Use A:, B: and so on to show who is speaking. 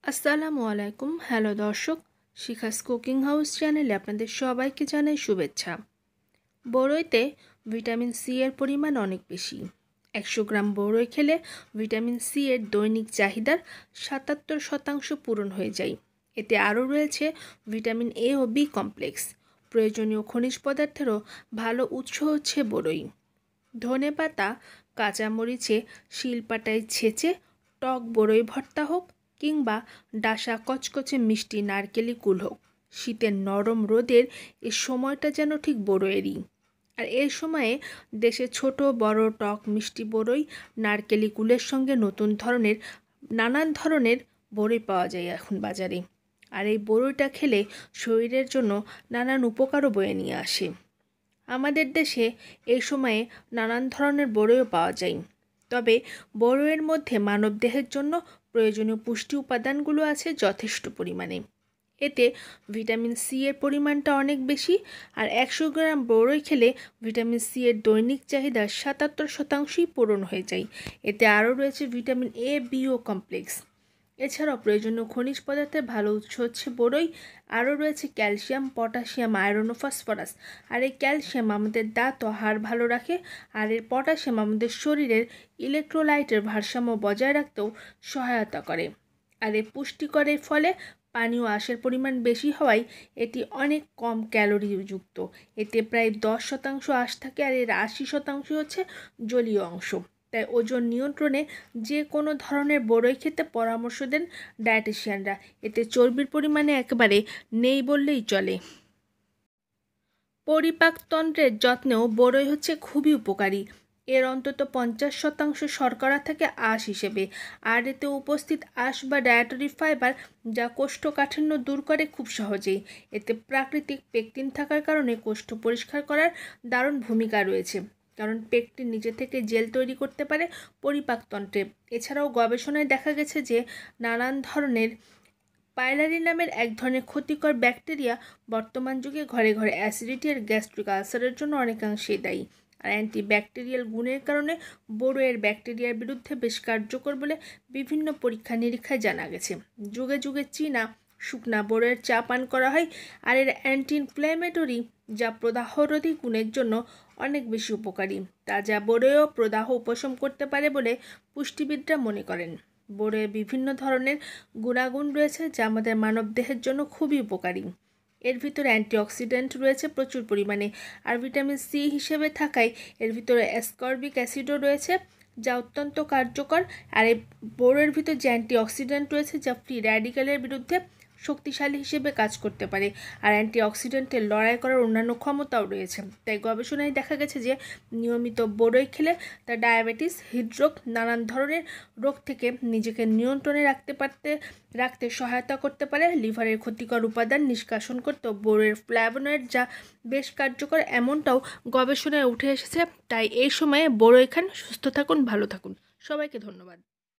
A: আসসালামু আলাইকুম। হ্যালো দর্শক, শিখাস কুকিং হাউস চ্যানেলে আপনাদের সবাইকে জানাই শুভেচ্ছা। বড়ইতে ভিটামিন সি এর পরিমাণ অনেক বেশি। 100 গ্রাম বড়ই খেলে ভিটামিন সি এর দৈনিক চাহিদার 77% পূরণ হয়ে যায়। এতে আরও রয়েছে ভিটামিন এ ও বি কমপ্লেক্স। প্রয়োজনীয় খনিজ পদার্থেরও ভালো উৎস হচ্ছে বড়ই। ধনেপাতা, কাঁচামরিচে শিলপাটায় ছেঁচে টক বড়ই ভর্তা হোক কিংবা ডাসা কচকচে মিষ্টি নারকেলি কুল হোক, শীতের নরম রোদের এ সময়টা যেন ঠিক বড়ইয়েরই। আর এই সময়ে দেশে ছোট বড় টক মিষ্টি বড়ই নারকেলি কুলের সঙ্গে নানান ধরনের বড়ই পাওয়া যায় এখন বাজারে। আর এই বড়ইটা খেলে শরীরের জন্য নানান উপকারও বয়ে নিয়ে আসে। আমাদের দেশে এই সময়ে নানান ধরনের বড়ইও পাওয়া যায়, তবে বড়ইয়ের মধ্যে মানবদেহের জন্য প্রয়োজনীয় পুষ্টি উপাদানগুলো আছে যথেষ্ট পরিমাণে। এতে ভিটামিন সি এর পরিমাণটা অনেক বেশি, আর 100 গ্রাম বড়ই খেলে ভিটামিন সি এর দৈনিক চাহিদা 77%ই পূরণ হয়ে যায়। এতে আরও রয়েছে ভিটামিন এ বি ও কমপ্লেক্স। এছাড়াও প্রয়োজনীয় খনিজ পদার্থের ভালো উৎস হচ্ছে বড়ই। আরও রয়েছে ক্যালসিয়াম, পটাশিয়াম, আয়রন ও ফসফরাস। আর এই ক্যালসিয়াম আমাদের দাঁত ও হাড় ভালো রাখে, আর এর পটাশিয়াম আমাদের শরীরের ইলেকট্রোলাইটের ভারসাম্য বজায় রাখতেও সহায়তা করে। আর এই পুষ্টিকরের ফলে পানি ও আঁশের পরিমাণ বেশি হওয়ায় এটি অনেক কম ক্যালোরি যুক্ত। এতে প্রায় 10% আঁশ থাকে, আর এর 80% হচ্ছে জলীয় অংশ। তাই ওজন নিয়ন্ত্রণে যে কোনো ধরনের বড়ই খেতে পরামর্শ দেন ডায়েটিশিয়ানরা। এতে চর্বির পরিমাণে একেবারে নেই বললেই চলে। পরিপাকতন্ত্রের যত্নেও বড়ই হচ্ছে খুবই উপকারী। এর অন্তত 50% শর্করা থাকে আঁশ হিসেবে, আর এতে উপস্থিত আঁশ বা ডায়েটারি ফাইবার যা কোষ্ঠকাঠিন্য দূর করে খুব সহজেই। এতে প্রাকৃতিক পেকটিন থাকার কারণে কোষ্ঠ পরিষ্কার করার দারুণ ভূমিকা রয়েছে, কারণ পেকটিন নিজে থেকে জেল তৈরি করতে পারে পরিপাকতন্ত্রে। এছাড়াও গবেষণায় দেখা গেছে যে নানান ধরনের পাইলারি নামের এক ধরনের ক্ষতিকর ব্যাকটেরিয়া বর্তমান যুগে ঘরে ঘরে অ্যাসিডিটি আর গ্যাস্ট্রিক আলসারের জন্য অনেকাংশেই দায়ী। আর অ্যান্টিব্যাকটেরিয়াল গুণের কারণে বড়ইয়ের ব্যাকটেরিয়ার বিরুদ্ধে বেশ কার্যকর বলে বিভিন্ন পরীক্ষা নিরীক্ষায় জানা গেছে। যুগে যুগে চীনা শুকনা বড়ইয়ের চা পান করা হয়, আর এর অ্যান্টি ইনফ্ল্যামেটরি যা প্রদাহরোধী গুণের জন্য অনেক বেশি উপকারী। তাজা বড়ইও প্রদাহ উপশম করতে পারে বলে পুষ্টিবিদরা মনে করেন। বড়ইয়ে বিভিন্ন ধরনের গুণাগুণ রয়েছে যা আমাদের মানবদেহের জন্য খুবই উপকারী। এর ভিতরে অ্যান্টিঅক্সিডেন্ট রয়েছে প্রচুর পরিমাণে, আর ভিটামিন সি হিসেবে থাকায় এর ভিতরে অ্যাসকর্বিক অ্যাসিডও রয়েছে যা অত্যন্ত কার্যকর। আর এই বড়ইয়ের ভিতর যে অ্যান্টিঅক্সিডেন্ট রয়েছে যা ফ্রি র্যাডিক্যালের বিরুদ্ধে শক্তিশালী হিসেবে কাজ করতে পারে, আর অ্যান্টিঅক্সিডেন্টের লড়াই করার অন্যান্য ক্ষমতাও রয়েছে। তাই গবেষণায় দেখা গেছে যে নিয়মিত বড়ই খেলে তা ডায়াবেটিস, হৃদরোগ, নানান ধরনের রোগ থেকে নিজেকে নিয়ন্ত্রণে রাখতে সহায়তা করতে পারে। লিভারের ক্ষতিকর উপাদান নিষ্কাশন করতেও বড়ইয়ের ফ্ল্যাভোনয়েড যা বেশ কার্যকর, এমনটাও গবেষণায় উঠে এসেছে। তাই এই সময়ে বড়ই খান, সুস্থ থাকুন, ভালো থাকুন। সবাইকে ধন্যবাদ।